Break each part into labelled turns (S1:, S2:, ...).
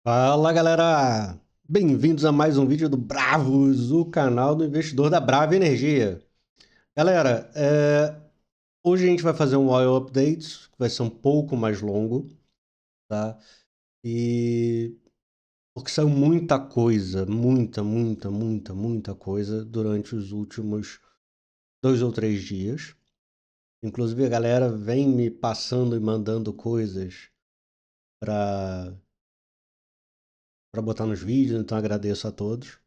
S1: Fala galera, bem-vindos a mais um vídeo do Bravos, o canal do investidor da Brava Energia. Galera, hoje a gente vai fazer um oil update, que vai ser um pouco mais longo, tá? E porque saiu muita coisa, muita coisa durante os últimos 2 ou 3 dias. Inclusive a galera vem me passando e mandando coisas para botar nos vídeos, então agradeço a todos.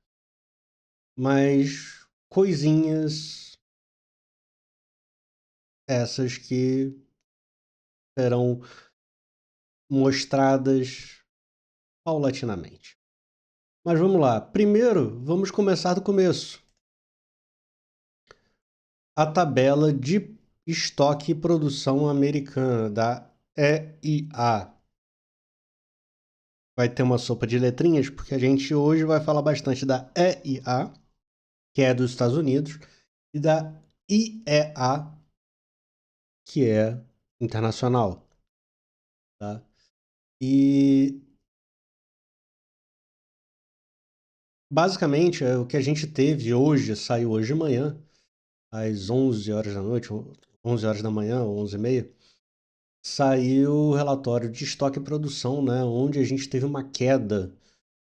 S1: Mas coisinhas essas que serão mostradas paulatinamente. Mas vamos lá. Primeiro, vamos começar do começo. A tabela de estoque e produção americana, da EIA. Vai ter uma sopa de letrinhas, porque a gente hoje vai falar bastante da EIA, que é dos Estados Unidos, e da IEA, que é internacional. Tá? E basicamente o que a gente teve hoje, saiu hoje de manhã, às 11 horas da noite, 11 horas da manhã, 11h30, saiu o relatório de estoque e produção, né, onde a gente teve uma queda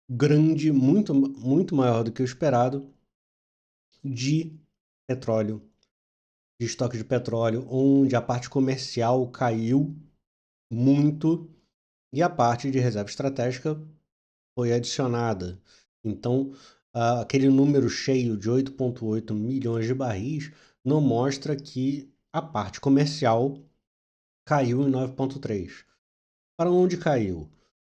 S1: grande, muito maior do que o esperado, de petróleo, de estoque de petróleo, onde a parte comercial caiu muito e a parte de reserva estratégica foi adicionada. Então, aquele número cheio de 8,8 milhões de barris não mostra que a parte comercial caiu em 9,3. Para onde caiu?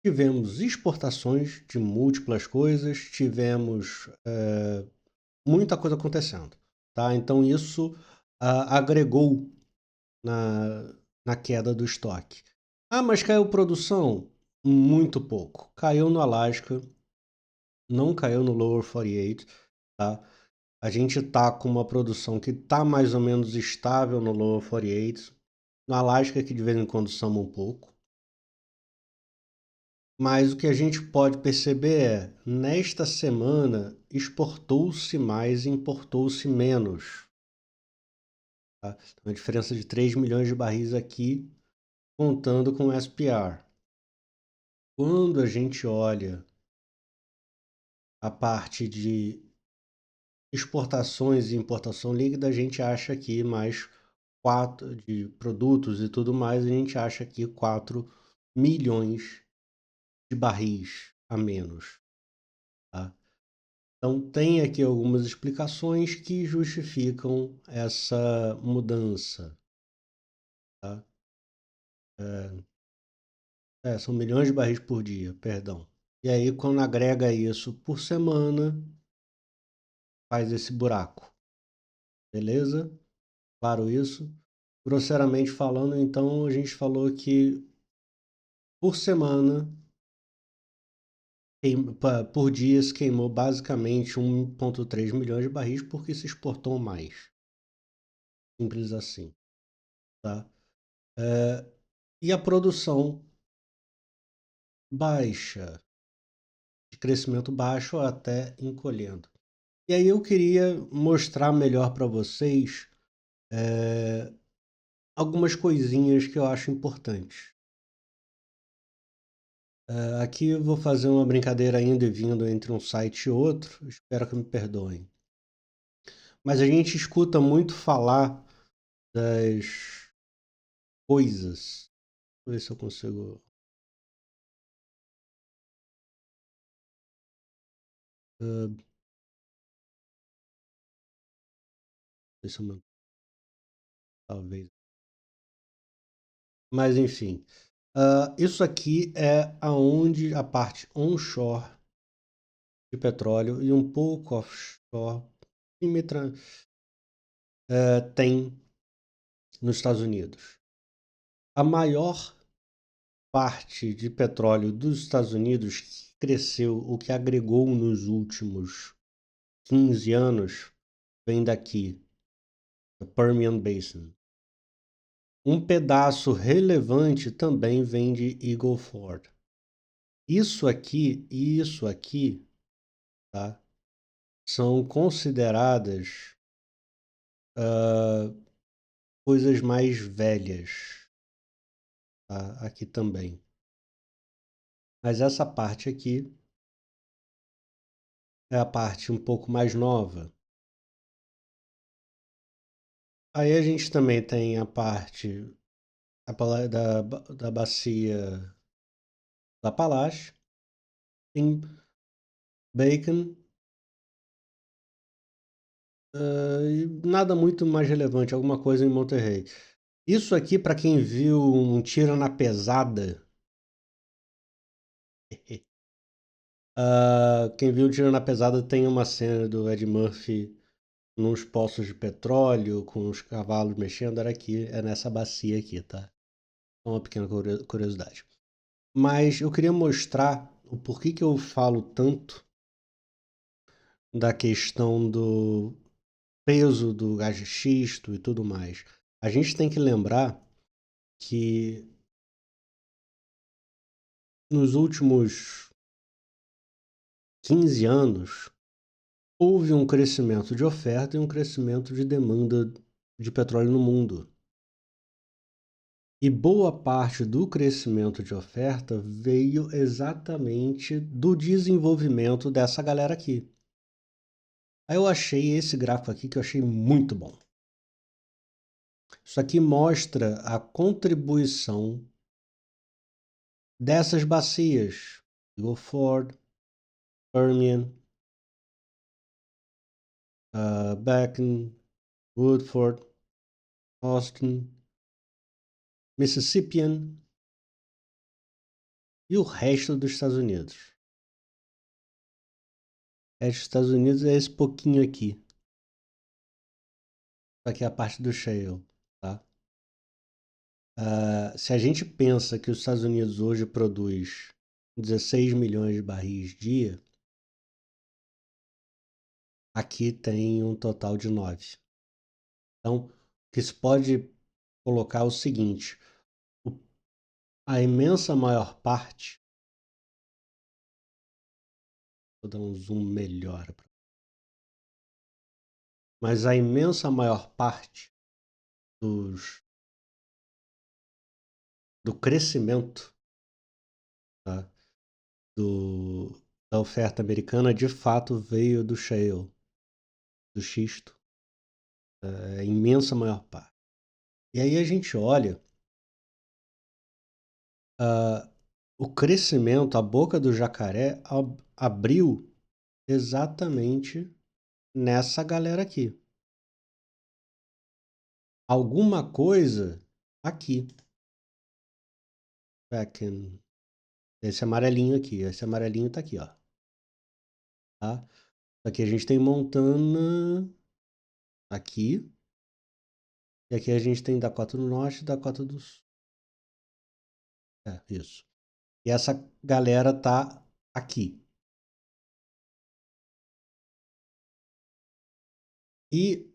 S1: Tivemos exportações de múltiplas coisas, tivemos muita coisa acontecendo, tá? Então isso agregou na queda do estoque. Ah, mas caiu produção? Muito pouco. Caiu no Alasca, não caiu no Lower 48, tá? A gente tá com uma produção que tá mais ou menos estável no Lower 48, no Alasca que de vez em quando soma um pouco. Mas o que a gente pode perceber é, nesta semana, exportou-se mais e importou-se menos. Tá? Uma diferença de 3 milhões de barris aqui, contando com o SPR. Quando a gente olha a parte de exportações e importação líquida, a gente acha aqui mais 4 de produtos e tudo mais, a gente acha aqui 4 milhões de barris a menos. Tá? Então, tem aqui algumas explicações que justificam essa mudança. Tá? São milhões de barris por dia, perdão. E aí, quando agrega isso por semana, faz esse buraco. Beleza? Claro isso? Grosseiramente falando, então, a gente falou que por semana, por dia, se queimou basicamente 1,3 milhões de barris porque se exportou mais. Simples assim. Tá? E a produção baixa, de crescimento baixo até encolhendo. E aí eu queria mostrar melhor para vocês algumas coisinhas que eu acho importantes. Aqui eu vou fazer uma brincadeira indo e vindo entre um site e outro, espero que me perdoem. Mas a gente escuta muito falar das coisas. Vou ver se eu consigo. Uh, ver se eu talvez. Mas enfim. Isso aqui é aonde a parte onshore de petróleo e um pouco offshore e tem nos Estados Unidos. A maior parte de petróleo dos Estados Unidos que cresceu, o que agregou nos últimos 15 anos, vem daqui, do Permian Basin. Um pedaço relevante também vem de Eagle Ford. Isso aqui, tá? São consideradas coisas mais velhas, tá? Aqui também. Mas essa parte aqui é a parte um pouco mais nova. Aí a gente também tem a parte da bacia da Palace, tem Bacon, e nada muito mais relevante, alguma coisa em Monterrey. Isso aqui, para quem viu um Tiro na Pesada, quem viu um Tiro na Pesada tem uma cena do Ed Murphy nos poços de petróleo, com os cavalos mexendo, era aqui, é nessa bacia aqui, tá? É uma pequena curiosidade. Mas eu queria mostrar o porquê que eu falo tanto da questão do peso do gás de xisto e tudo mais. A gente tem que lembrar que nos últimos 15 anos houve um crescimento de oferta e um crescimento de demanda de petróleo no mundo. E boa parte do crescimento de oferta veio exatamente do desenvolvimento dessa galera aqui. Aí eu achei esse gráfico aqui que eu achei muito bom. Isso aqui mostra a contribuição dessas bacias. Eagle Ford, Permian, Bakken, Woodford, Austin, Mississippian e o resto dos Estados Unidos. O resto dos Estados Unidos é esse pouquinho aqui. Isso aqui é a parte do shale, tá? Se a gente pensa que os Estados Unidos hoje produz 16 milhões de barris dia, aqui tem um total de 9. Então, que se pode colocar o seguinte, a imensa maior parte, vou dar um zoom melhor, mas a imensa maior parte do crescimento, tá, da oferta americana de fato veio do shale, do xisto, a imensa maior parte. E aí a gente olha o crescimento, a boca do jacaré abriu exatamente nessa galera aqui. Alguma coisa aqui. Back esse amarelinho aqui. Esse amarelinho tá aqui, ó. Tá? Aqui a gente tem Montana aqui. E aqui a gente tem Dakota do Norte e Dakota do Sul. É, isso. E essa galera tá aqui. E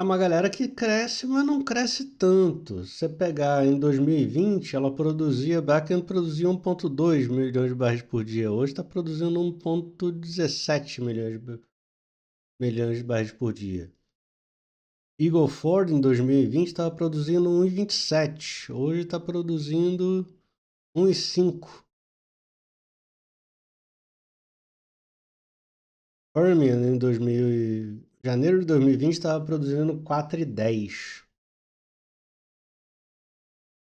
S1: é uma galera que cresce, mas não cresce tanto. Se você pegar em 2020, ela Bakken produzia 1,2 milhões de barris por dia. Hoje está produzindo 1,17 milhões de barris por dia. Eagle Ford em 2020 estava produzindo 1,27. Hoje está produzindo 1,5. Permian em janeiro de 2020 estava produzindo 4,10.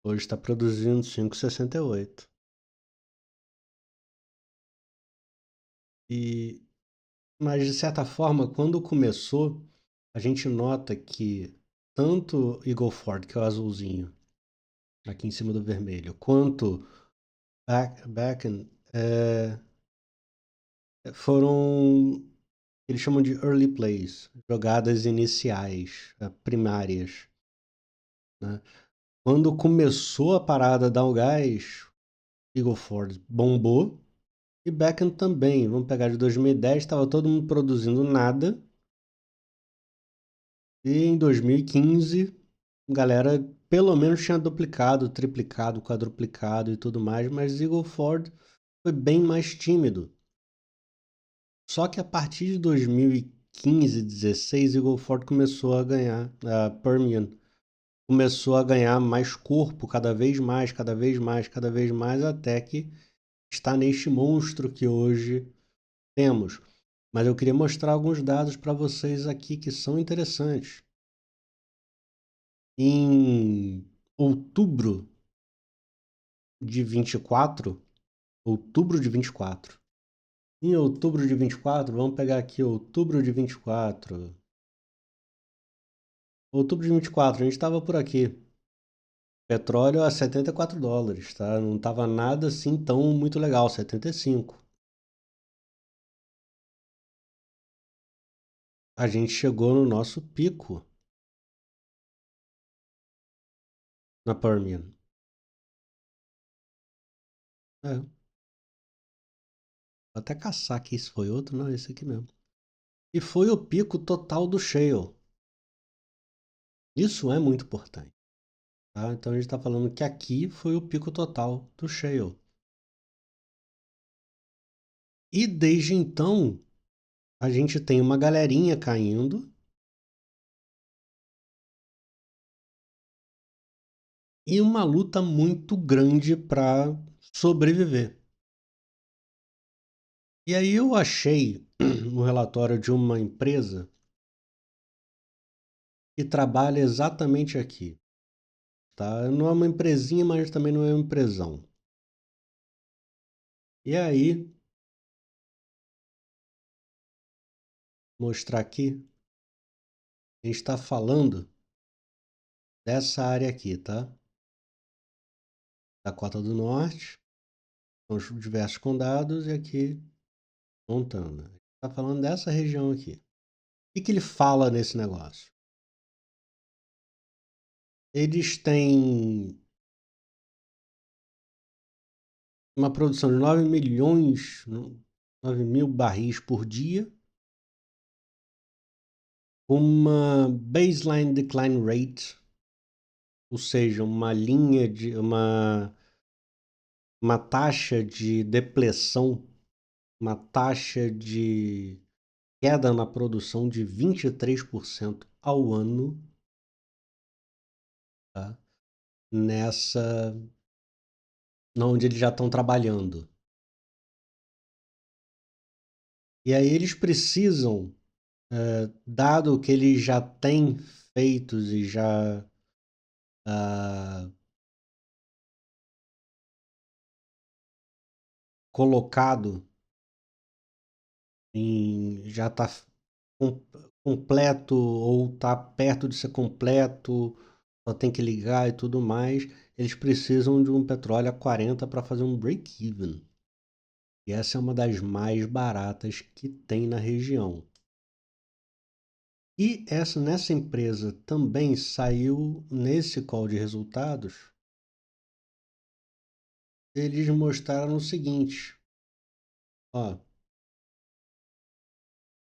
S1: Hoje está produzindo 5,68. Mas de certa forma, quando começou, a gente nota que tanto Eagle Ford, que é o azulzinho, aqui em cima do vermelho, quanto Bakken, foram, eles chamam de early plays, jogadas iniciais, primárias, né? Quando começou a parada dar o gás, Eagle Ford bombou e Bakken também. Vamos pegar de 2010, estava todo mundo produzindo nada. E em 2015, a galera pelo menos tinha duplicado, triplicado, quadruplicado e tudo mais, mas Eagle Ford foi bem mais tímido. Só que a partir de 2015, 16, Eagle Ford começou a ganhar, a Permian começou a ganhar mais corpo, cada vez mais, cada vez mais, cada vez mais, até que está neste monstro que hoje temos. Mas eu queria mostrar alguns dados para vocês aqui que são interessantes. Em outubro de 24, outubro de 24. Em outubro de 24, vamos pegar aqui outubro de 24. Outubro de 24, a gente estava por aqui. Petróleo a $74, tá? Não estava nada assim tão muito legal, 75. A gente chegou no nosso pico na Permian. É, vou até caçar aqui se foi outro, não, esse aqui mesmo. E foi o pico total do shale. Isso é muito importante, tá? Então a gente está falando que aqui foi o pico total do shale. E desde então, a gente tem uma galerinha caindo e uma luta muito grande para sobreviver. E aí eu achei um relatório de uma empresa que trabalha exatamente aqui, tá? Não é uma empresinha, mas também não é uma empresão. E aí, mostrar aqui, a gente está falando dessa área aqui, tá? Dakota do Norte, são os diversos condados e aqui Montana. A gente está falando dessa região aqui. O que ele fala nesse negócio? Eles têm uma produção de 9 milhões, 9 mil barris por dia, uma baseline decline rate, ou seja, uma taxa de depressão, uma taxa de queda na produção de 23% ao ano, tá? Nessa, onde eles já estão trabalhando. E aí eles precisam, dado que eles já têm feitos e já colocado já está completo ou está perto de ser completo, só tem que ligar e tudo mais, eles precisam de um petróleo a 40 para fazer um break-even. E essa é uma das mais baratas que tem na região. E nessa empresa também saiu, nesse call de resultados, eles mostraram o seguinte, ó,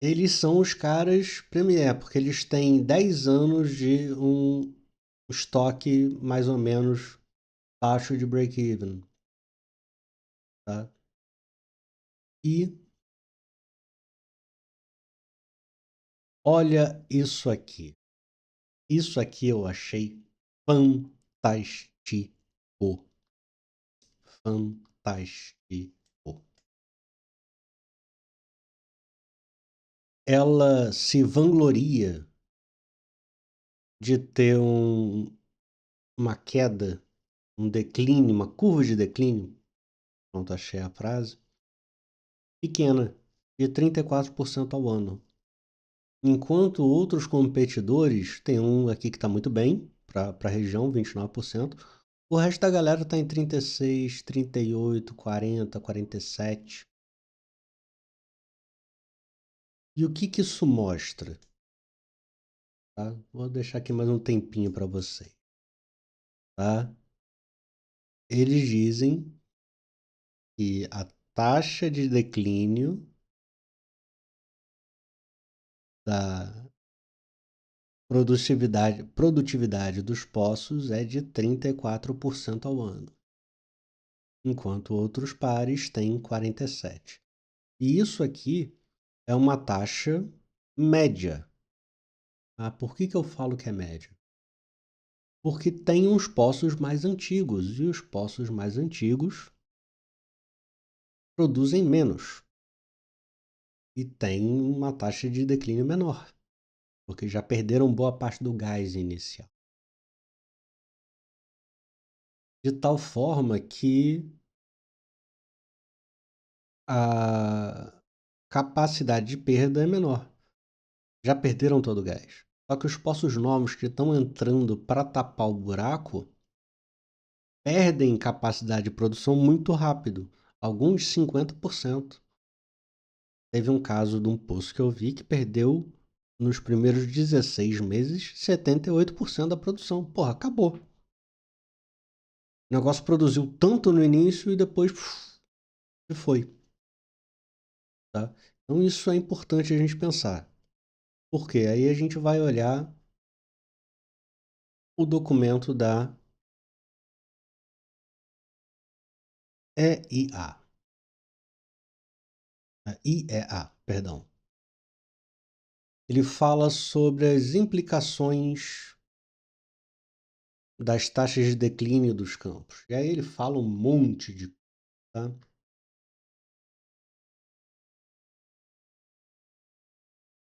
S1: eles são os caras Premier, porque eles têm 10 anos de um estoque mais ou menos baixo de break-even, tá? E olha isso aqui. Isso aqui eu achei fantástico. Fantástico. Ela se vangloria de ter uma queda, um declínio, uma curva de declínio, pronto, achei a frase, pequena, de 34% ao ano. Enquanto outros competidores, tem um aqui que está muito bem, para a região, 29%, o resto da galera está em 36, 38, 40, 47. E o que que isso mostra? Tá? Vou deixar aqui mais um tempinho para você. Tá? Eles dizem que a taxa de declínio da produtividade dos poços é de 34% ao ano. enquanto outros pares têm 47. E isso aqui é uma taxa média. Por que eu falo que é média? Porque tem uns poços mais antigos, e os poços mais antigos produzem menos e têm uma taxa de declínio menor, porque já perderam boa parte do gás inicial. De tal forma que a capacidade de perda é menor. Já perderam todo o gás. Só que os poços novos que estão entrando para tapar o buraco perdem capacidade de produção muito rápido, alguns 50%. Teve um caso de um poço que eu vi que perdeu, nos primeiros 16 meses, 78% da produção. Porra, acabou. O negócio produziu tanto no início e depois se foi. Tá? Então isso é importante a gente pensar. Por quê? Aí a gente vai olhar o documento da EIA. A IEA, perdão. Ele fala sobre as implicações das taxas de declínio dos campos. E aí ele fala um monte de... Tá?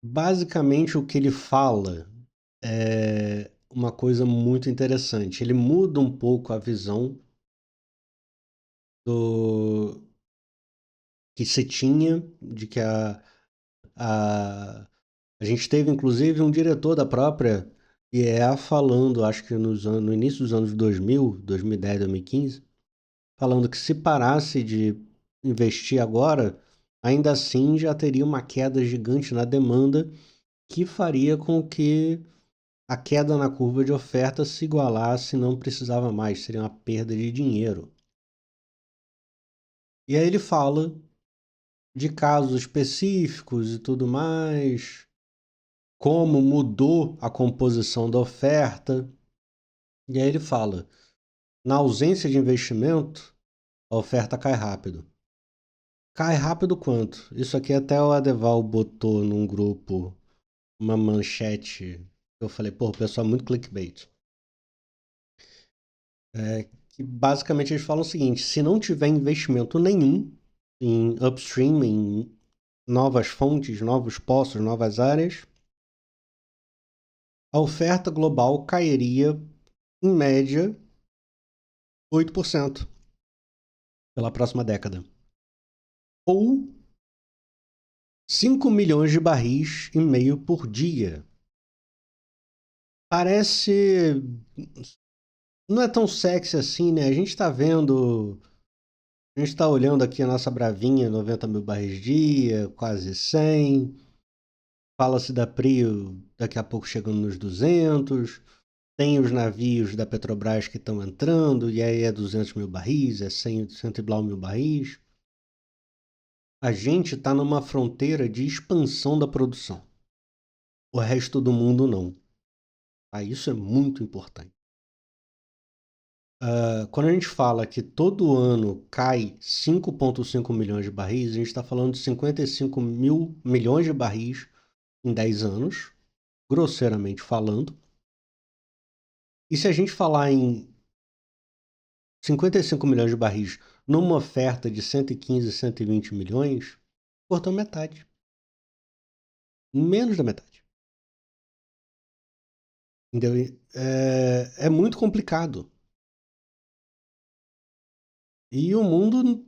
S1: Basicamente o que ele fala é uma coisa muito interessante. Ele muda um pouco a visão do que se tinha, de que a gente teve inclusive um diretor da própria IEA falando, acho que no início dos anos 2000, 2010, 2015, falando que se parasse de investir agora, ainda assim já teria uma queda gigante na demanda que faria com que a queda na curva de oferta se igualasse e não precisava mais, seria uma perda de dinheiro. E aí ele fala de casos específicos e tudo mais, como mudou a composição da oferta. E aí ele fala, na ausência de investimento, a oferta cai rápido. Cai rápido quanto? Isso aqui até o Adeval botou num grupo uma manchete. Eu falei, pô, o pessoal é muito clickbait. Que basicamente eles falam o seguinte, se não tiver investimento nenhum em upstream, em novas fontes, novos poços, novas áreas, a oferta global cairia, em média, 8% pela próxima década. Ou 5 milhões de barris e meio por dia. Parece... Não é tão sexy assim, né? A gente tá vendo... A gente tá olhando aqui a nossa bravinha, 90 mil barris dia, quase 100. Fala-se da Prio daqui a pouco chegando nos 200. Tem os navios da Petrobras que estão entrando, e aí é 200 mil barris, é 100 e blá mil barris. A gente está numa fronteira de expansão da produção. O resto do mundo não. Isso é muito importante. Quando a gente fala que todo ano cai 5,5 milhões de barris, a gente está falando de 55 mil milhões de barris em 10 anos, grosseiramente falando. E se a gente falar em 55 milhões de barris numa oferta de 115, 120 milhões, cortou metade. Menos da metade. Entendeu? É muito complicado. E o mundo,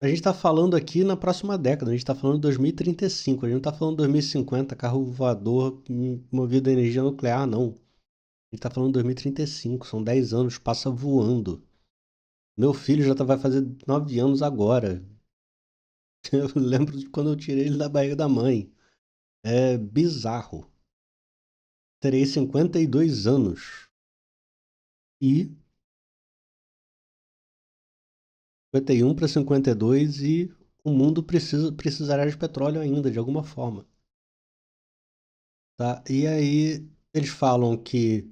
S1: a gente está falando aqui na próxima década, a gente está falando de 2035, a gente não está falando de 2050, carro voador movido a energia nuclear, não. A gente está falando de 2035, são 10 anos, passa voando. Meu filho já vai fazer 9 anos agora. Eu lembro de quando eu tirei ele da barriga da mãe. É bizarro. Terei 52 anos. E 51 para 52 e o mundo precisará de petróleo ainda, de alguma forma. Tá? E aí eles falam que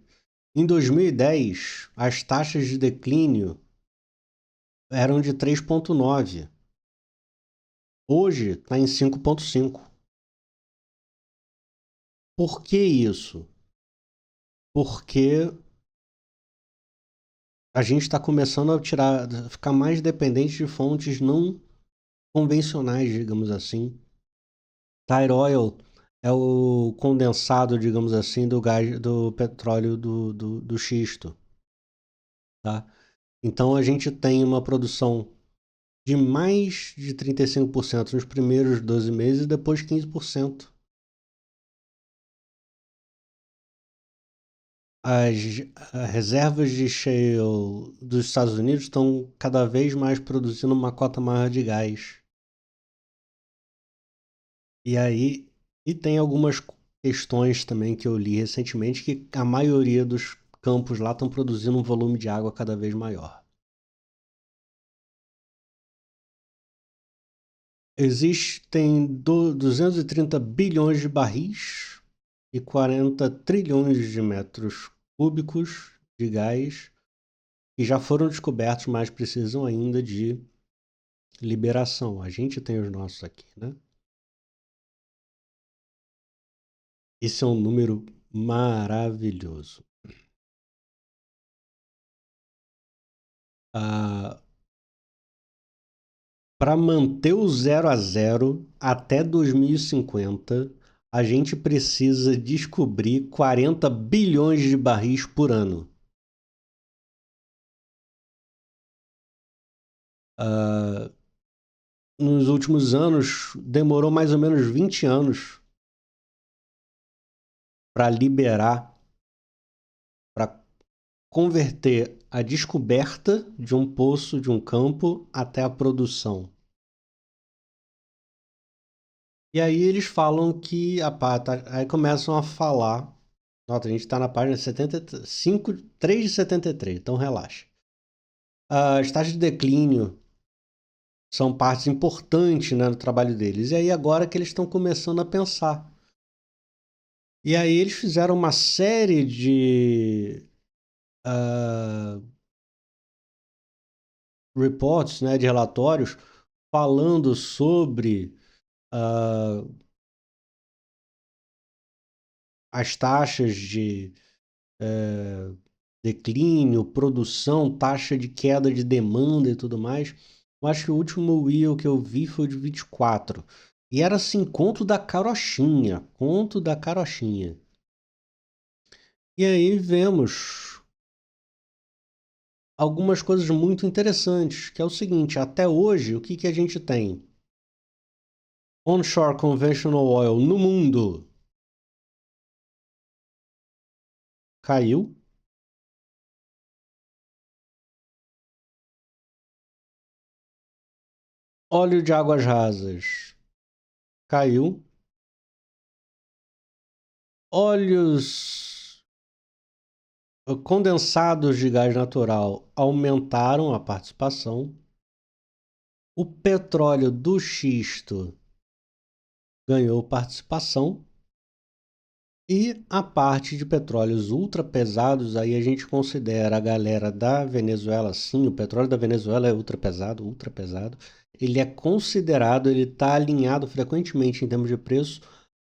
S1: em 2010 as taxas de declínio eram de 3,9. Hoje está em 5,5. Por que isso? Porque a gente está começando a ficar mais dependente de fontes não convencionais, digamos assim. Tire oil é o condensado, digamos assim, do gás, do petróleo do xisto, tá? Então a gente tem uma produção de mais de 35% nos primeiros 12 meses e depois 15%. As reservas de shale dos Estados Unidos estão cada vez mais produzindo uma cota maior de gás. E aí, e tem algumas questões também que eu li recentemente que a maioria dos campos lá estão produzindo um volume de água cada vez maior. Existem 230 bilhões de barris e 40 trilhões de metros cúbicos de gás que já foram descobertos, mas precisam ainda de liberação. A gente tem os nossos aqui, né? Esse é um número maravilhoso. Para manter o 0 a 0 até 2050, a gente precisa descobrir 40 bilhões de barris por ano. Nos últimos anos, demorou mais ou menos 20 anos para liberar, para converter a descoberta de um poço, de um campo, até a produção. E aí eles falam que aí começam a falar. Nota, a gente está na página 75, 3 de 73, então relaxa. As taxas de declínio são partes importantes, né, no trabalho deles. E aí agora que eles estão começando a pensar. E aí eles fizeram uma série de reports, né, de relatórios, falando sobre as taxas de declínio, produção, taxa de queda de demanda e tudo mais. Eu acho que o último Wheel que eu vi foi de 24. E era assim, conto da carochinha. Conto da carochinha. E aí vemos algumas coisas muito interessantes, que é o seguinte, até hoje, o que, que a gente tem? Onshore conventional oil no mundo caiu. Óleo de águas rasas caiu. Óleos condensados de gás natural aumentaram a participação. O petróleo do xisto ganhou participação. E a parte de petróleos ultrapesados, aí a gente considera a galera da Venezuela, sim, o petróleo da Venezuela é ultrapesado, ultrapesado. Ele é considerado, ele está alinhado frequentemente em termos de preço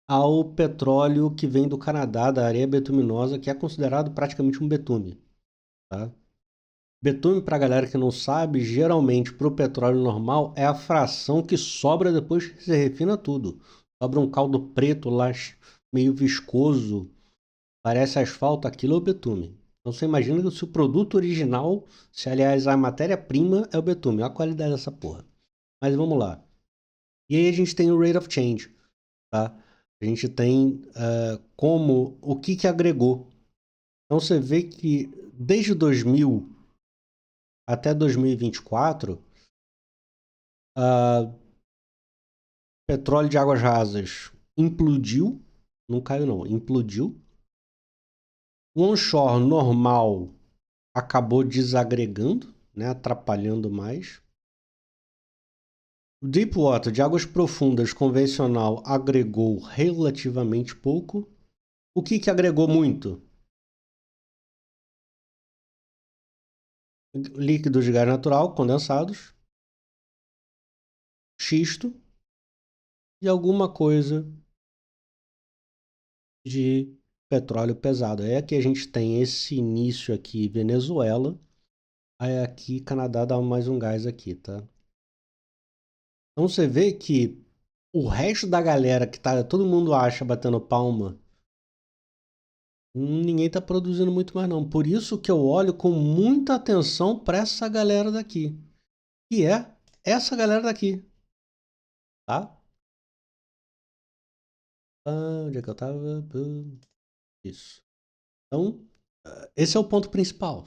S1: ao petróleo que vem do Canadá, da areia betuminosa, que é considerado praticamente um betume, tá? Betume, para a galera que não sabe, geralmente para o petróleo normal é a fração que sobra depois que você refina tudo. Sobra um caldo preto lá, meio viscoso, parece asfalto, aquilo é o betume. Então você imagina que se o produto original, se aliás a matéria-prima é o betume, olha a qualidade dessa porra. Mas vamos lá. E aí a gente tem o rate of change, tá? A gente tem como, o que que agregou. Então você vê que desde 2000 até 2024, petróleo de águas rasas implodiu, não caiu não, implodiu. O onshore normal acabou desagregando, né, atrapalhando mais. O Deepwater, de águas profundas, convencional, agregou relativamente pouco. O que, que agregou muito? líquidos de gás natural, condensados, xisto e alguma coisa de petróleo pesado. Aí aqui a gente tem esse início aqui, Venezuela. Aí aqui, Canadá dá mais um gás aqui, tá? Então você vê que o resto da galera que tá, todo mundo acha batendo palma, ninguém tá produzindo muito mais não. Por isso que eu olho com muita atenção para essa galera daqui. Que é essa galera daqui, tá? Onde é que eu tava? Isso. Então, esse é o ponto principal.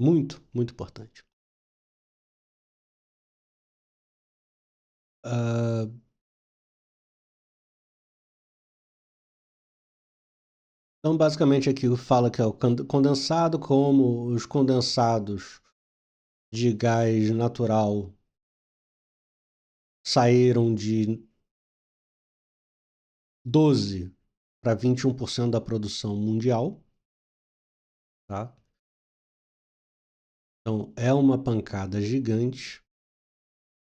S1: Muito, muito importante. Ah, então, basicamente, aqui fala que é o condensado, como os condensados de gás natural saíram de 12 para 21% da produção mundial, tá? Então, é uma pancada gigante.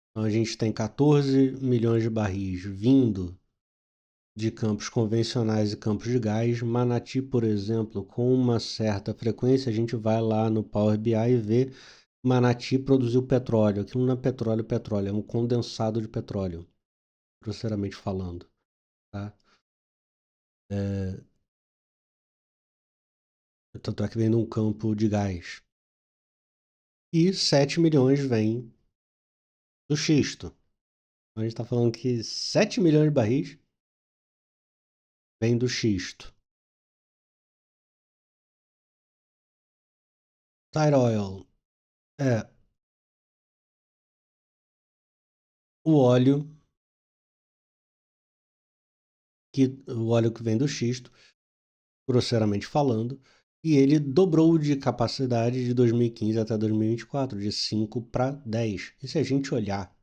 S1: Então, a gente tem 14 milhões de barris vindo de campos convencionais e campos de gás. Manati, por exemplo, com uma certa frequência, a gente vai lá no Power BI e vê Manati produziu petróleo. Aquilo não é petróleo, petróleo, é um condensado de petróleo, grosseiramente falando, tá? Tanto é que vem de um campo de gás. E 7 milhões vem do xisto. Então, a gente está falando que 7 milhões de barris vem do xisto. Tire oil é o óleo o óleo que vem do xisto, grosseiramente falando, e ele dobrou de capacidade de 2015 até 2024, de 5 para 10. E se a gente olhar,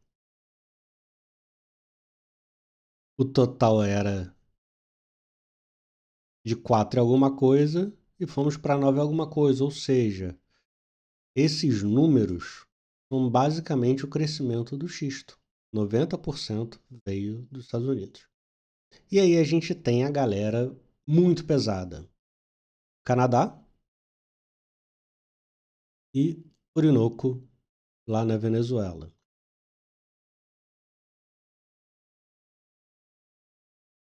S1: o total era de 4 e alguma coisa e fomos para 9 e alguma coisa, ou seja, esses números são basicamente o crescimento do xisto. 90% veio dos Estados Unidos. E aí a gente tem a galera muito pesada. Canadá e Orinoco, lá na Venezuela.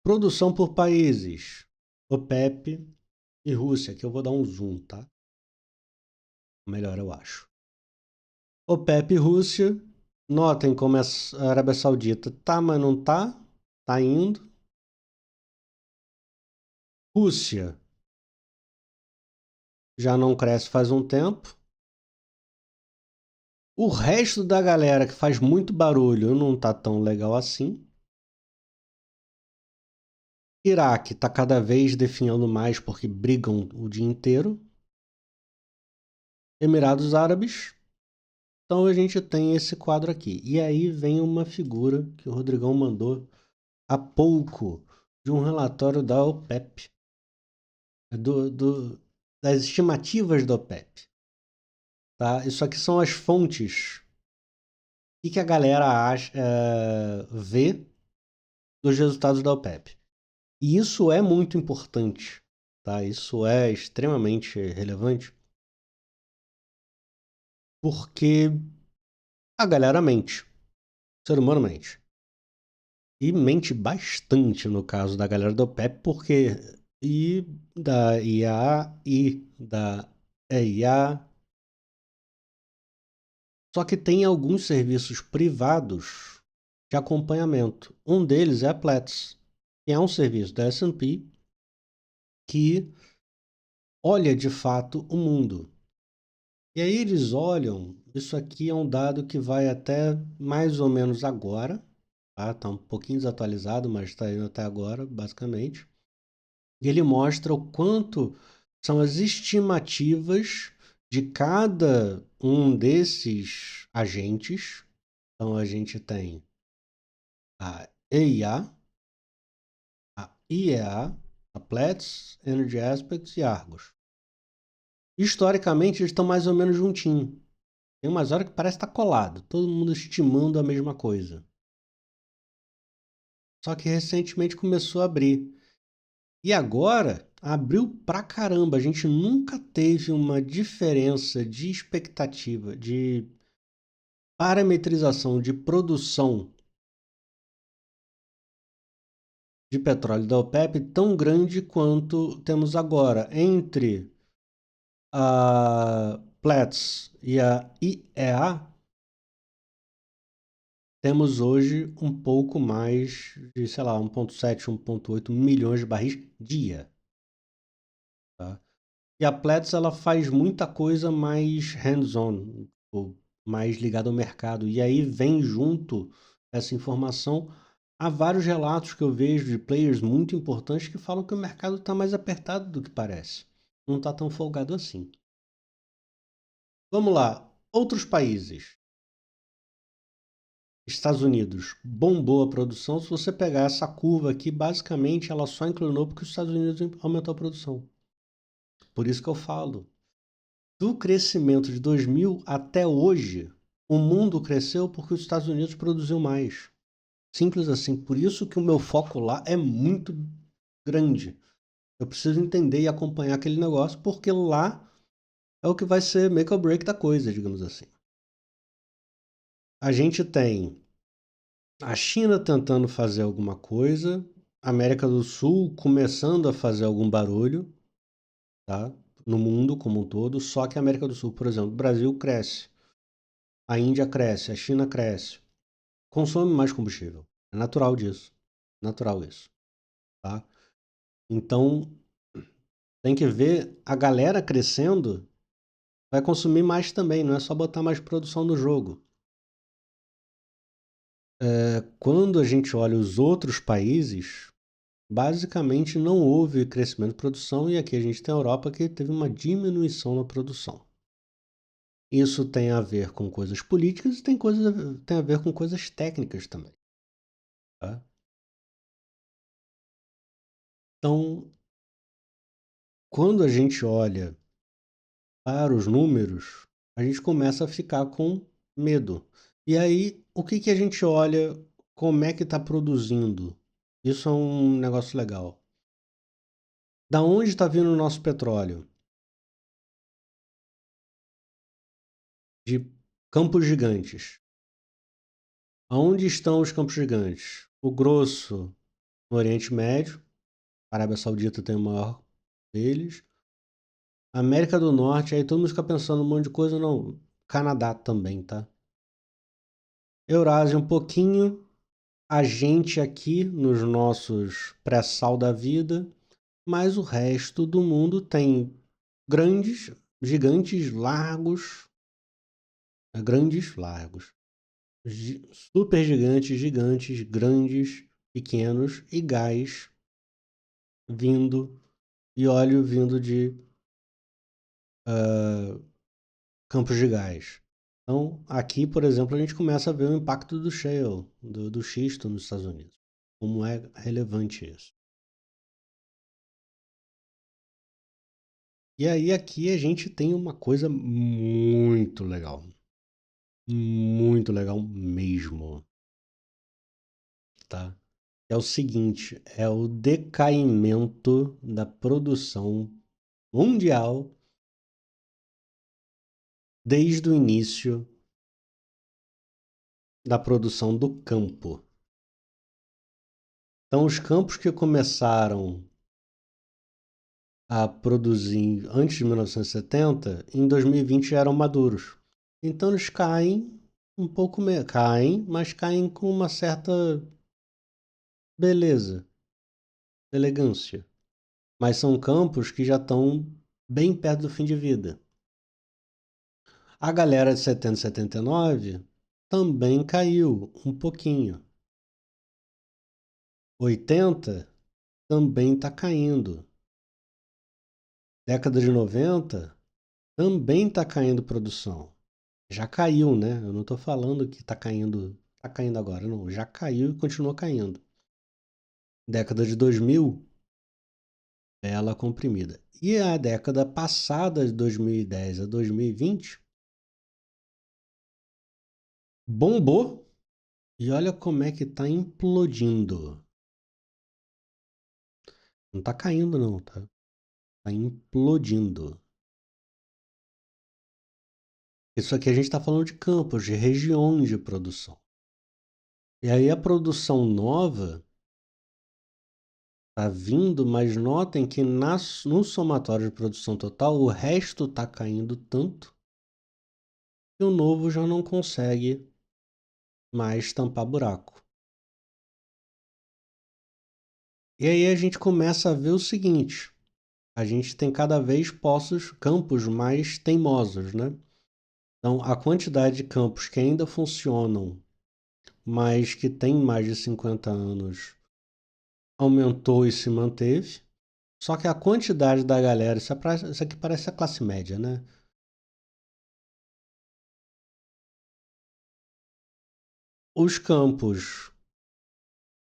S1: Produção por países. OPEP e Rússia, que eu vou dar um zoom, tá? Melhor eu acho. OPEP e Rússia. Notem como a Arábia Saudita tá, mas não tá. Tá indo. Rússia já não cresce faz um tempo. O resto da galera que faz muito barulho não tá tão legal assim. Iraque tá cada vez definhando mais porque brigam o dia inteiro. Emirados Árabes. Então a gente tem esse quadro aqui. E aí vem uma figura que o Rodrigão mandou há pouco de um relatório da OPEP, das estimativas da OPEP. Tá? Isso aqui são as fontes. O que a galera vê dos resultados da OPEP. E isso é muito importante. Tá? Isso é extremamente relevante porque a galera mente. O ser humano mente. E mente bastante no caso da galera do OPEP, porque e da IA e da EIA. Só que tem alguns serviços privados de acompanhamento. Um deles é a Platts, que é um serviço da S&P que olha de fato o mundo. E aí eles olham, isso aqui é um dado que vai até mais ou menos agora, tá? Tá um pouquinho desatualizado, mas está indo até agora, basicamente. E ele mostra o quanto são as estimativas de cada um desses agentes. Então a gente tem a EIA, a IEA, a Platts, Energy Aspects e Argos. Historicamente, eles estão mais ou menos juntinhos. Tem umas horas que parece estar colado, todo mundo estimando a mesma coisa. Só que recentemente começou a abrir. E agora abriu pra caramba. A gente nunca teve uma diferença de expectativa, de parametrização de produção de petróleo da OPEP tão grande quanto temos agora entre a Platts e a IEA. Temos hoje um pouco mais de, sei lá, 1,7, 1,8 milhões de barris dia. Tá? E a Platts ela faz muita coisa mais hands-on, ou mais ligada ao mercado. E aí vem junto essa informação. Há vários relatos que eu vejo de players muito importantes que falam que o mercado está mais apertado do que parece. Não está tão folgado assim. Vamos lá. Outros países. Estados Unidos bombou a produção. Se você pegar essa curva aqui, basicamente ela só inclinou porque os Estados Unidos aumentou a produção. Por isso que eu falo. Do crescimento de 2000 até hoje, o mundo cresceu porque os Estados Unidos produziu mais. Simples assim. Por isso que o meu foco lá é muito grande. Eu preciso entender e acompanhar aquele negócio, porque lá é o que vai ser make or break da coisa, digamos assim. A gente tem a China tentando fazer alguma coisa, a América do Sul começando a fazer algum barulho, tá? No mundo como um todo, só que a América do Sul, por exemplo, o Brasil cresce, a Índia cresce, a China cresce, consome mais combustível. É natural disso. Natural isso, tá? Então, tem que ver a galera crescendo vai consumir mais também, não é só botar mais produção no jogo. Quando a gente olha os outros países, basicamente não houve crescimento de produção e aqui a gente tem a Europa que teve uma diminuição na produção. Isso tem a ver com coisas políticas e tem a ver com coisas técnicas também. Tá? Então, quando a gente olha para os números, a gente começa a ficar com medo. E aí, o que que a gente olha, como é que está produzindo? Isso é um negócio legal. Da onde está vindo o nosso petróleo? De campos gigantes. Aonde estão os campos gigantes? O grosso no Oriente Médio, a Arábia Saudita tem o maior deles. América do Norte, aí todo mundo fica pensando um monte de coisa, não. Canadá também, tá? Eurásia um pouquinho. A gente aqui nos nossos pré-sal da vida, mas o resto do mundo tem grandes, gigantes, largos, grandes, largos, super gigantes, gigantes, grandes, pequenos e gás vindo e óleo vindo de campos de gás. Então, aqui, por exemplo, a gente começa a ver o impacto do shale, do xisto nos Estados Unidos. Como é relevante isso. E aí aqui a gente tem uma coisa muito legal. Muito legal mesmo, tá? É o seguinte, é o decaimento da produção mundial desde o início da produção do campo. Então, os campos que começaram a produzir antes de 1970, em 2020 eram maduros. Então, eles caem um pouco, caem, mas caem com uma certa beleza, elegância. Mas são campos que já estão bem perto do fim de vida. A galera de 70 e 79 também caiu um pouquinho. 80 também está caindo. Década de 90 também está caindo produção. Já caiu, né? Eu não estou falando que está caindo agora, não. Já caiu e continua caindo. Década de 2000 bela comprimida. E a década passada, de 2010 a 2020, bombou e olha como é que tá implodindo. Não tá caindo não, tá? Tá implodindo. Isso aqui a gente está falando de campos, de regiões de produção. E aí a produção nova tá vindo, mas notem que no somatório de produção total, o resto tá caindo tanto que o novo já não consegue mais tampar buraco. E aí a gente começa a ver o seguinte: a gente tem cada vez campos mais teimosos, né? Então, a quantidade de campos que ainda funcionam, mas que têm mais de 50 anos, aumentou e se manteve. Só que a quantidade da galera, isso aqui parece a classe média, né? Os campos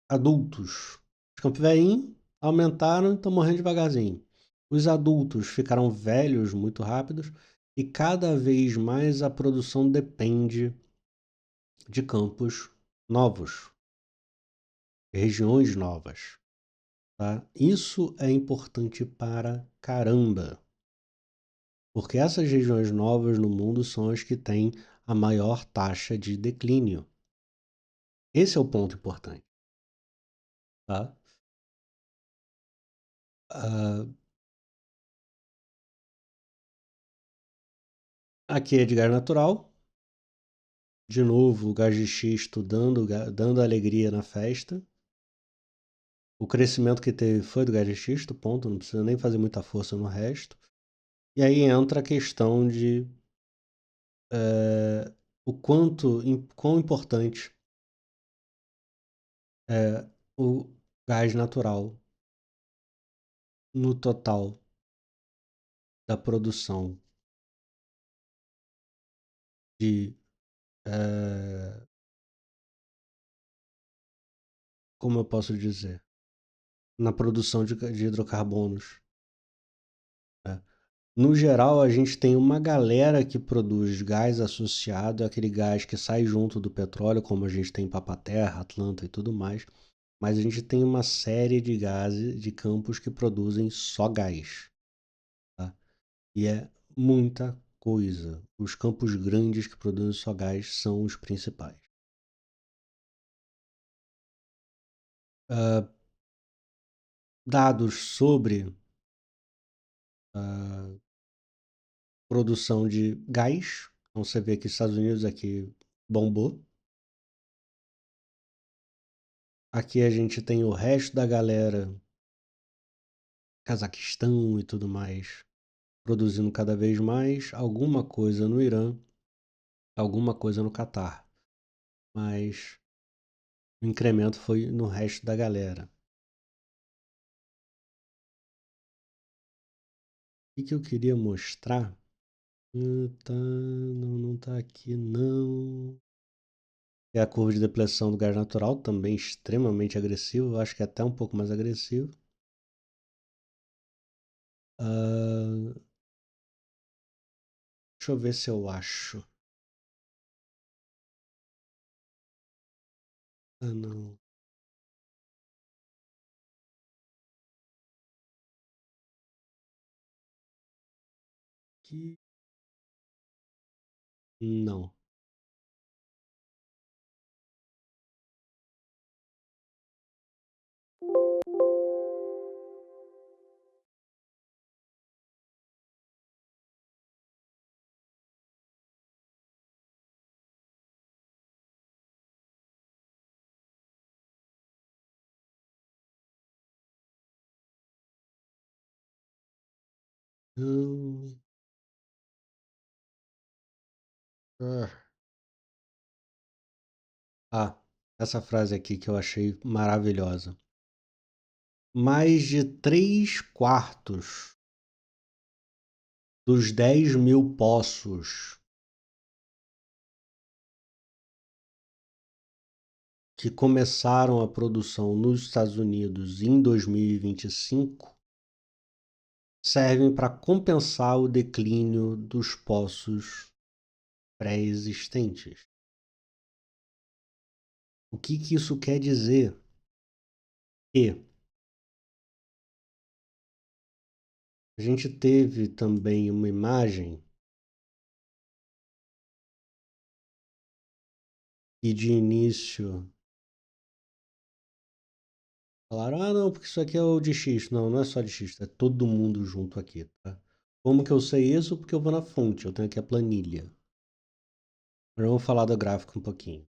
S1: adultos, os campos velhinhos, aumentaram e estão morrendo devagarzinho. Os adultos ficaram velhos muito rápidos e cada vez mais a produção depende de campos novos, regiões novas. Tá? Isso é importante para caramba, porque essas regiões novas no mundo são as que têm a maior taxa de declínio. Esse é o ponto importante. Tá? Ah, aqui é de gás natural. De novo, o gás de xisto dando alegria na festa. O crescimento que teve foi do gás de xisto, ponto. Não precisa nem fazer muita força no resto. E aí entra a questão de o quão importante é o gás natural no total da produção de, como eu posso dizer, na produção de hidrocarbonos. Né? No geral, a gente tem uma galera que produz gás associado àquele gás que sai junto do petróleo, como a gente tem em Papa-Terra, Atlanta e tudo mais. Mas a gente tem uma série de gases, de campos que produzem só gás. Tá? E é muita coisa. Os campos grandes que produzem só gás são os principais. Ah, dados sobre a produção de gás. Então você vê que os Estados Unidos aqui bombou. Aqui a gente tem o resto da galera, Cazaquistão e tudo mais, produzindo cada vez mais, alguma coisa no Irã, alguma coisa no Catar. Mas o incremento foi no resto da galera. O que eu queria mostrar? Não tá aqui não. É a curva de depressão do gás natural, também extremamente agressivo. Acho que é até um pouco mais agressivo. Ah, deixa eu ver se eu acho. Ah, não. Aqui. Não. Não. Ah. Ah, essa frase aqui que eu achei maravilhosa. Mais de 3/4 dos 10.000 poços que começaram a produção nos Estados Unidos em 2025 servem para compensar o declínio dos poços pré-existentes. O que isso quer dizer? Que a gente teve também uma imagem e de início falaram, não, porque isso aqui é o de xisto. Não, não é só de xisto, é todo mundo junto aqui, tá? Como que eu sei isso? Porque eu vou na fonte, eu tenho aqui a planilha. Agora vamos falar do gráfico um pouquinho.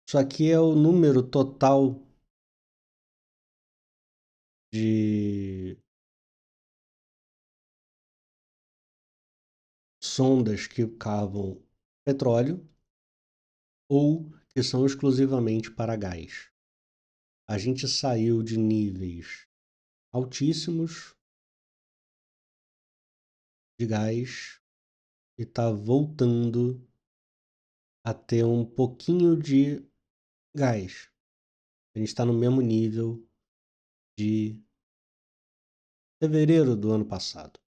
S1: Isso aqui é o número total de sondas que cavam petróleo ou que são exclusivamente para gás. A gente saiu de níveis altíssimos de gás e está voltando a ter um pouquinho de gás. A gente está no mesmo nível de fevereiro do ano passado.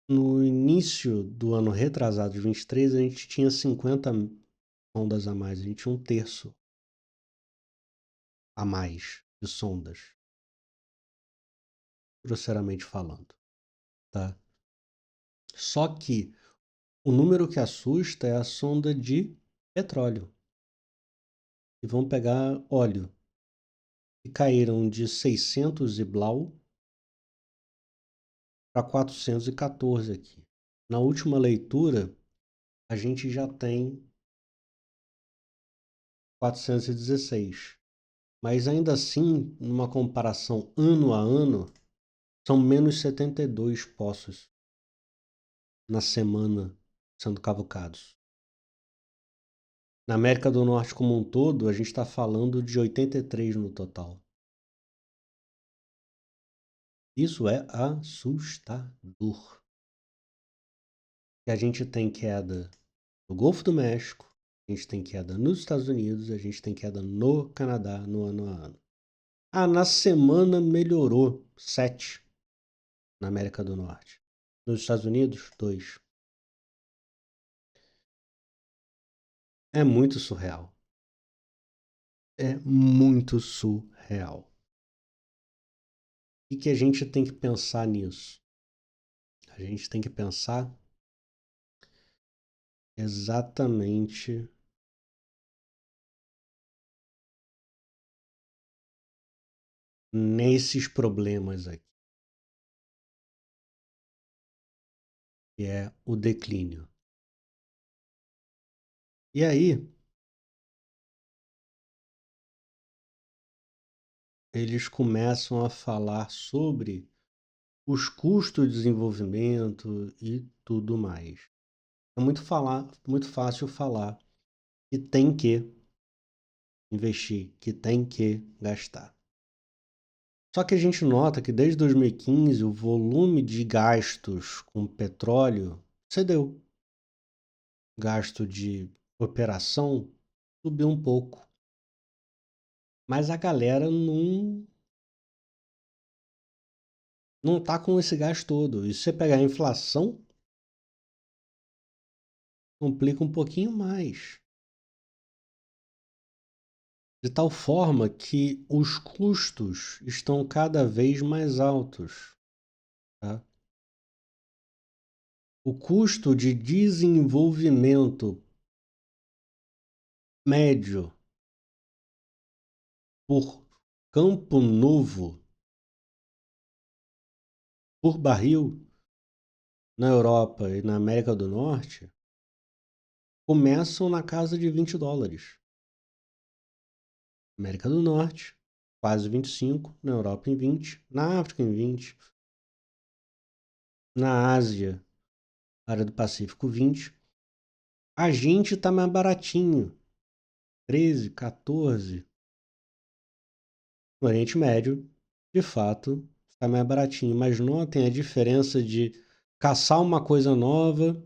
S1: No início do ano retrasado de 23, a gente tinha 50 sondas a mais, a gente tinha um terço a mais de sondas, grosseiramente falando, tá? Só que o número que assusta é a sonda de petróleo. E vão pegar óleo. E caíram de 600 e blau para 414 aqui. Na última leitura, a gente já tem 416. Mas ainda assim, numa comparação ano a ano, são menos 72 poços na semana sendo cavucados. Na América do Norte como um todo, a gente está falando de 83 no total. Isso é assustador. E a gente tem queda no Golfo do México, a gente tem queda nos Estados Unidos, a gente tem queda no Canadá no ano a ano. Na semana melhorou 7 na América do Norte. Nos Estados Unidos, 2. É muito surreal. É muito surreal. E que a gente tem que pensar nisso? A gente tem que pensar exatamente nesses problemas aqui, que é o declínio. E aí, eles começam a falar sobre os custos de desenvolvimento e tudo mais. É muito fácil falar que tem que investir, que tem que gastar. Só que a gente nota que desde 2015 o volume de gastos com petróleo cedeu. Gasto de operação subiu um pouco. Mas a galera não tá com esse gasto todo. E se você pegar a inflação, complica um pouquinho mais. De tal forma que os custos estão cada vez mais altos. Tá? O custo de desenvolvimento médio por campo novo, por barril, na Europa e na América do Norte, começam na casa de $20. América do Norte, quase 25, na Europa em 20, na África em 20, na Ásia, área do Pacífico 20. A gente tá mais baratinho, 13, 14. No Oriente Médio, de fato, está mais baratinho, mas notem a diferença de caçar uma coisa nova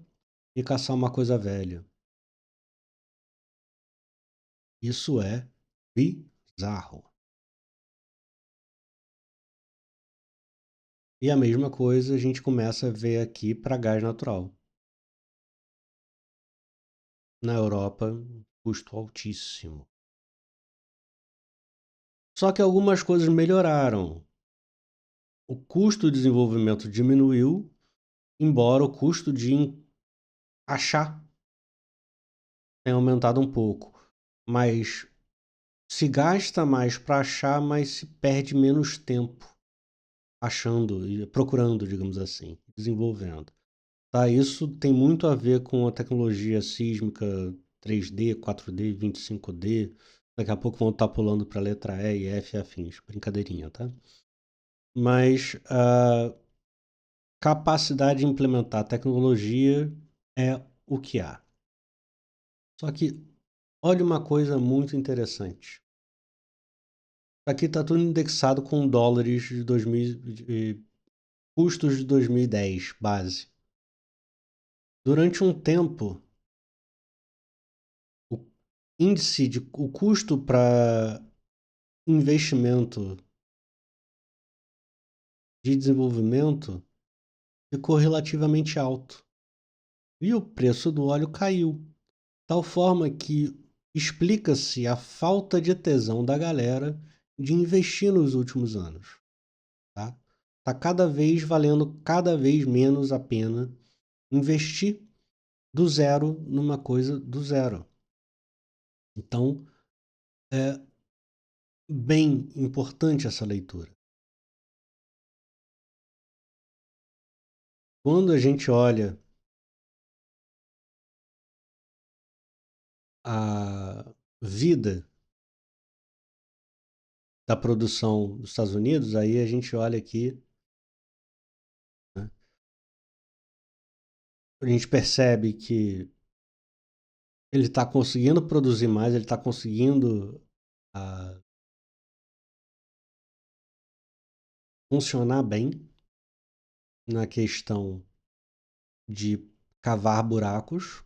S1: e caçar uma coisa velha. Isso é bizarro. E a mesma coisa a gente começa a ver aqui para gás natural. Na Europa, custo altíssimo. Só que algumas coisas melhoraram. O custo de desenvolvimento diminuiu, embora o custo de achar tenha aumentado um pouco. Mas se gasta mais para achar, mas se perde menos tempo achando e procurando, digamos assim, desenvolvendo. Tá? Isso tem muito a ver com a tecnologia sísmica 3D, 4D, 25D. Daqui a pouco vão estar pulando para a letra E e F e afins. Brincadeirinha, tá? Mas a capacidade de implementar tecnologia é o que há. Só que olha uma coisa muito interessante. Aqui está tudo indexado com dólares de 2000, custos de 2010, base. Durante um tempo, o o custo para investimento de desenvolvimento ficou relativamente alto e o preço do óleo caiu, tal forma que explica-se a falta de tesão da galera de investir nos últimos anos, tá? Tá cada vez valendo cada vez menos a pena investir do zero numa coisa do zero. Então, é bem importante essa leitura. Quando a gente olha a vida da produção dos Estados Unidos, aí a gente olha aqui, né, a gente percebe que ele está conseguindo produzir mais, ele está conseguindo ah, funcionar bem na questão de cavar buracos.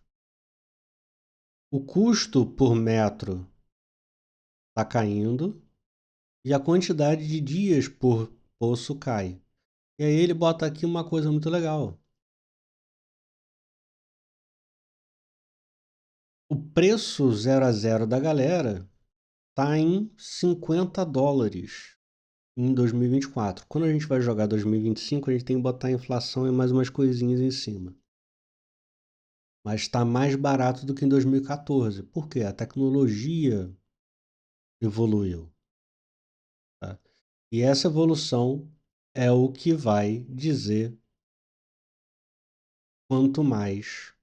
S1: O custo por metro está caindo e a quantidade de dias por poço cai. E aí ele bota aqui uma coisa muito legal. O preço 0 a 0 da galera tá em $50 em 2024. Quando a gente vai jogar 2025, a gente tem que botar a inflação e mais umas coisinhas em cima. Mas está mais barato do que em 2014. Por quê? A tecnologia evoluiu. Tá? E essa evolução é o que vai dizer quanto mais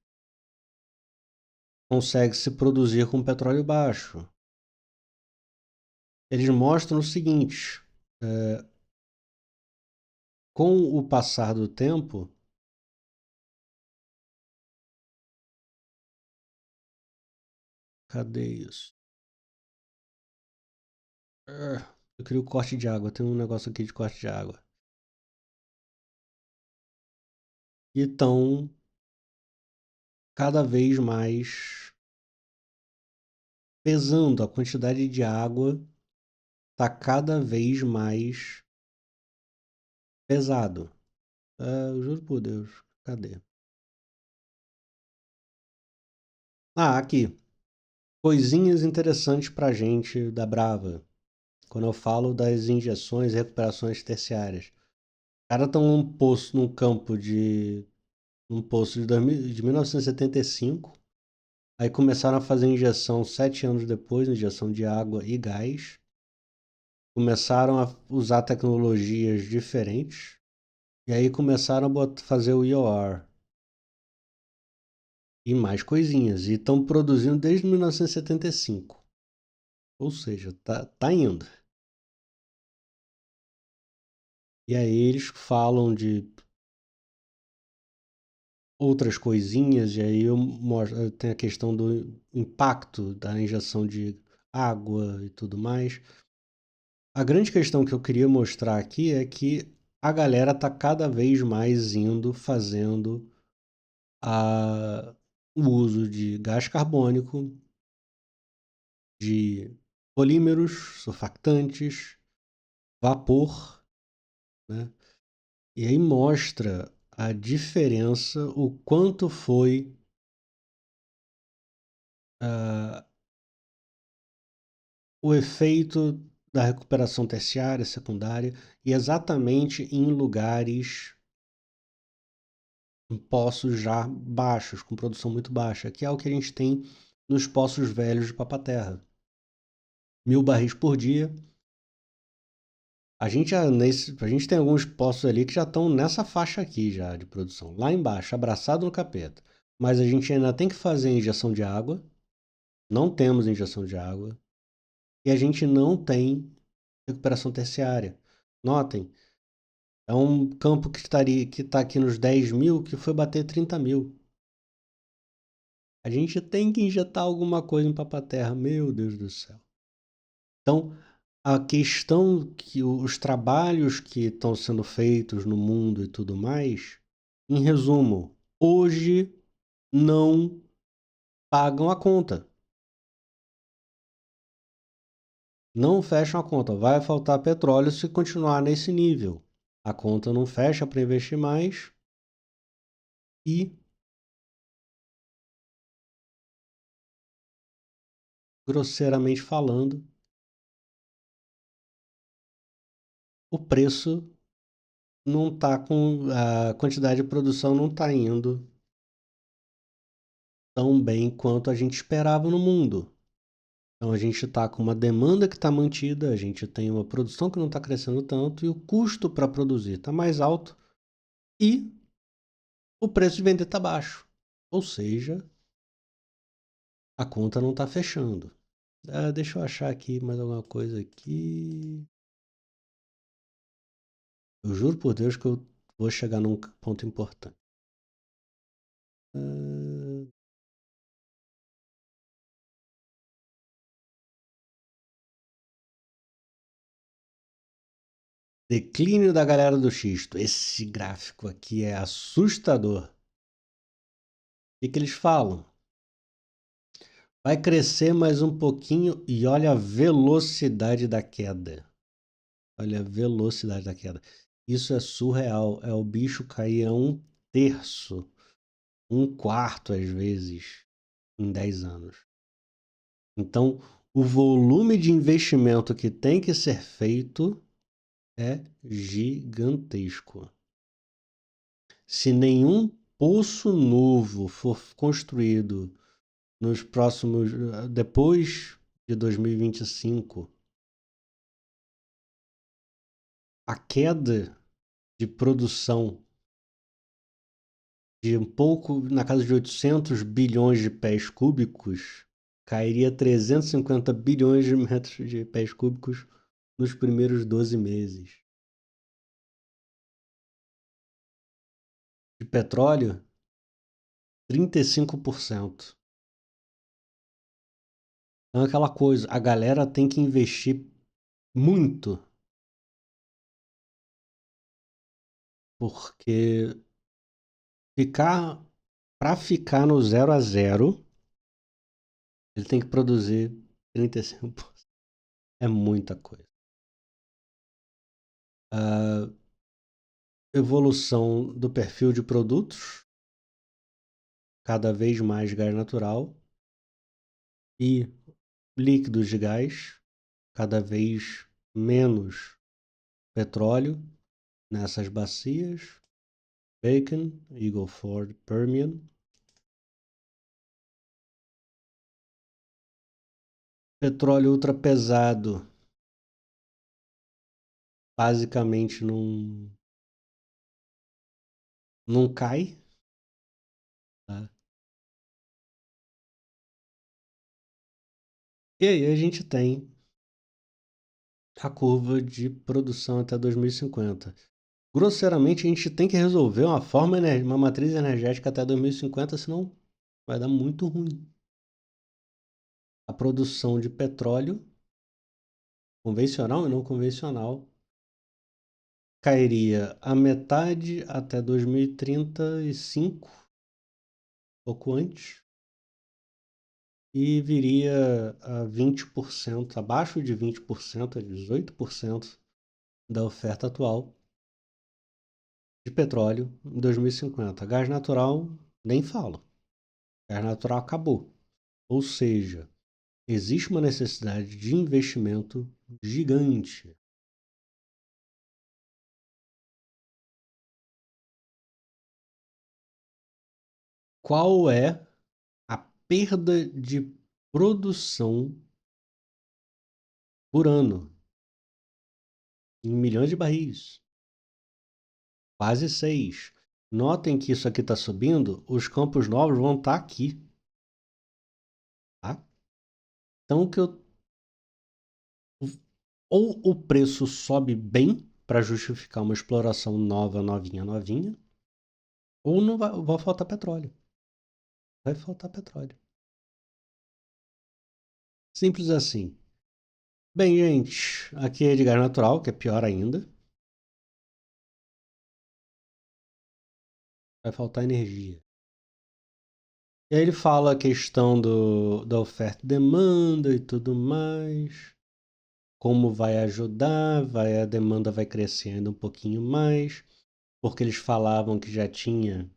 S1: consegue se produzir com petróleo baixo. Eles mostram o seguinte: com o passar do tempo, cadê isso? Eu queria o corte de água. Tem um negócio aqui de corte de água. E estão cada vez mais pesando. A quantidade de água está cada vez mais pesado. Eu juro por Deus. Cadê? Aqui. Coisinhas interessantes pra gente da Brava. Quando eu falo das injeções e recuperações terciárias. Os caras estão num campo de... num poço de 1975. Aí começaram a fazer injeção 7 anos depois, injeção de água e gás. Começaram a usar tecnologias diferentes. E aí começaram a fazer o IOR. E mais coisinhas. E estão produzindo desde 1975. Ou seja, tá indo. E aí eles falam de outras coisinhas, e aí tem a questão do impacto da injeção de água e tudo mais. A grande questão que eu queria mostrar aqui é que a galera tá cada vez mais fazendo o uso de gás carbônico, de polímeros, surfactantes, vapor, né? E aí mostra a diferença, o quanto foi o efeito da recuperação terciária, secundária, e exatamente em lugares, em poços já baixos, com produção muito baixa, que é o que a gente tem nos poços velhos de Papa-Terra. 1.000 barris por dia. A gente tem alguns poços ali que já estão nessa faixa aqui já de produção, lá embaixo, abraçado no capeta. Mas a gente ainda tem que fazer injeção de água, não temos injeção de água, e a gente não tem recuperação terciária. Notem, é um campo que está aqui nos 10.000 que foi bater 30.000. A gente tem que injetar alguma coisa em Papa-Terra, meu Deus do céu. Então, a questão que os trabalhos que estão sendo feitos no mundo e tudo mais, em resumo, hoje não pagam a conta. Não fecham a conta. Vai faltar petróleo se continuar nesse nível. A conta não fecha para investir mais e, grosseiramente falando, o preço não está com a quantidade de produção não está indo tão bem quanto a gente esperava no mundo. Então a gente está com uma demanda que está mantida, a gente tem uma produção que não está crescendo tanto e o custo para produzir está mais alto e o preço de vender está baixo. Ou seja, a conta não está fechando. Deixa eu achar aqui mais alguma coisa aqui. Eu juro por Deus que eu vou chegar num ponto importante. Declínio da galera do xisto. Esse gráfico aqui é assustador. O que eles falam? Vai crescer mais um pouquinho e olha a velocidade da queda. Olha a velocidade da queda. Isso é surreal. É o bicho cair a 1/3, 1/4 às vezes, em 10 anos. Então, o volume de investimento que tem que ser feito é gigantesco. Se nenhum poço novo for construído nos próximos, depois de 2025, a queda de produção de um pouco na casa de 800 bilhões de pés cúbicos cairia 350 bilhões de metros de pés cúbicos nos primeiros 12 meses. De petróleo, 35%. Então é aquela coisa, a galera tem que investir muito, porque para ficar no 0 a 0, ele tem que produzir 35%. É muita coisa. A evolução do perfil de produtos, cada vez mais gás natural e líquidos de gás, cada vez menos petróleo nessas bacias. Bacon, Eagle Ford, Permian. Petróleo ultrapesado basicamente não cai. Tá? E aí a gente tem a curva de produção até 2050. Grosseiramente, a gente tem que resolver uma matriz energética até 2050, senão vai dar muito ruim. A produção de petróleo, convencional e não convencional, cairia a metade até 2035, pouco antes, e viria a 20%, abaixo de 20%, a 18% da oferta atual de petróleo em 2050. Gás natural, nem falo. Gás natural acabou. Ou seja, existe uma necessidade de investimento gigante. Qual é a perda de produção por ano em milhões de barris? Quase 6. Notem que isso aqui está subindo, os campos novos vão estar aqui. Tá? Então, ou o preço sobe bem para justificar uma exploração nova, novinha, novinha, ou não vai faltar petróleo. Vai faltar petróleo. Simples assim. Bem, gente, aqui é de gás natural, que é pior ainda. Vai faltar energia. E aí ele fala a questão da oferta e demanda e tudo mais. Como vai ajudar, a demanda vai crescendo um pouquinho mais, porque eles falavam que já tinha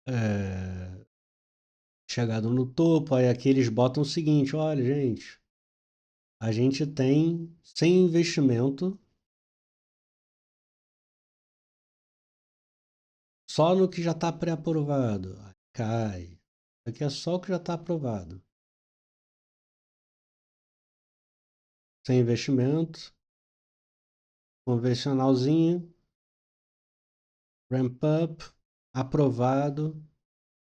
S1: é, chegado no topo. Aí aqui eles botam o seguinte: olha, gente, a gente tem sem investimento só no que já está pré-aprovado. Cai. Aqui é só o que já está aprovado. Sem investimento, convencionalzinho, ramp up, aprovado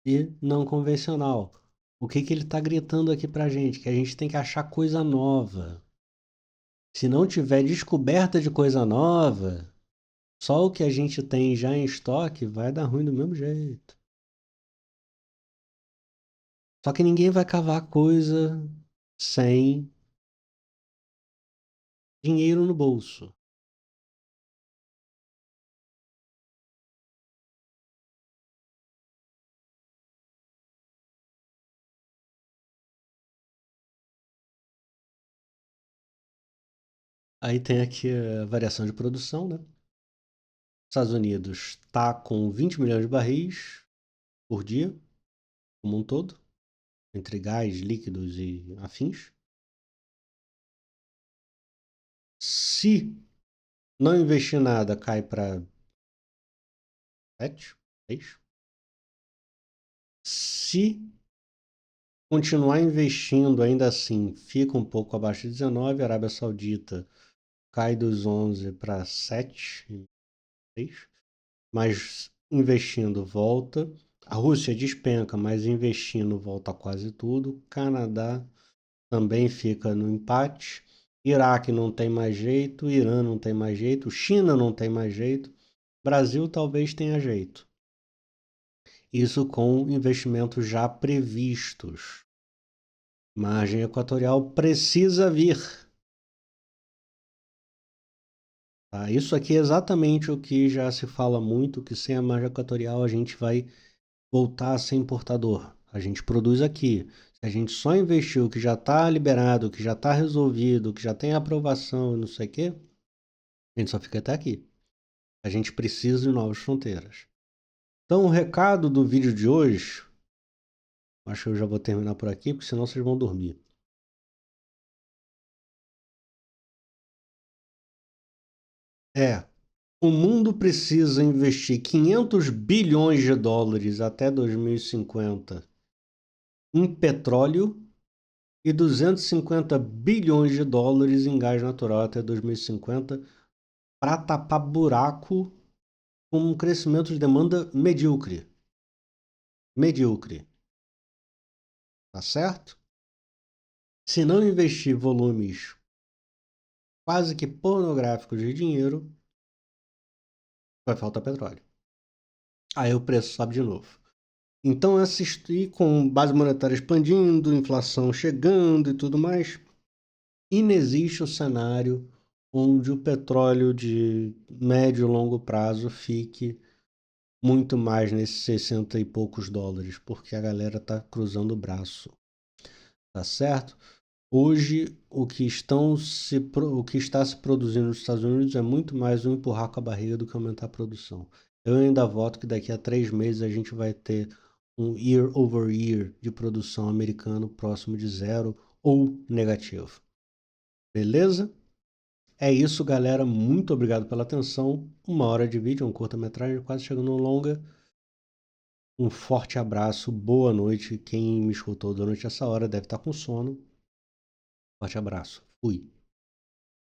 S1: e não convencional. O que que ele está gritando aqui pra gente? Que a gente tem que achar coisa nova. Se não tiver descoberta de coisa nova, só o que a gente tem já em estoque vai dar ruim do mesmo jeito. Só que ninguém vai cavar coisa sem dinheiro no bolso. Aí tem aqui a variação de produção, né? Estados Unidos está com 20 milhões de barris por dia, como um todo, entre gás, líquidos e afins. Se não investir nada, cai para 7, 6. Se continuar investindo, ainda assim, fica um pouco abaixo de 19. A Arábia Saudita cai dos 11 para 7, 6. Mas investindo volta. A Rússia despenca, mas investindo volta quase tudo. Canadá também fica no empate. Iraque não tem mais jeito, Irã não tem mais jeito, China não tem mais jeito, Brasil talvez tenha jeito. Isso com investimentos já previstos. Margem equatorial precisa vir. Tá? Isso aqui é exatamente o que já se fala muito, que sem a margem equatorial a gente vai voltar a ser importador. A gente produz aqui. Se a gente só investir o que já está liberado, o que já está resolvido, o que já tem aprovação e não sei o quê, a gente só fica até aqui. A gente precisa de novas fronteiras. Então, o recado do vídeo de hoje, acho que eu já vou terminar por aqui, porque senão vocês vão dormir. O mundo precisa investir 500 bilhões de dólares até 2050 em petróleo e 250 bilhões de dólares em gás natural até 2050 para tapar buraco com um crescimento de demanda medíocre. Medíocre. Tá certo? Se não investir volumes quase que pornográficos de dinheiro, vai faltar petróleo. Aí o preço sobe de novo. Então, assistir com base monetária expandindo, inflação chegando e tudo mais, inexiste o cenário onde o petróleo de médio e longo prazo fique muito mais nesses 60 e poucos dólares, porque a galera tá cruzando o braço, tá certo? Hoje, o que está se produzindo nos Estados Unidos é muito mais um empurrar com a barriga do que aumentar a produção. Eu ainda voto que daqui a 3 meses a gente vai ter um year over year de produção americano próximo de zero ou negativo. Beleza? É isso, galera. Muito obrigado pela atenção. 1 hora de vídeo, um curta-metragem, quase chegando no longa. Um forte abraço, boa noite. Quem me escutou durante essa hora deve estar com sono. Forte abraço. Fui.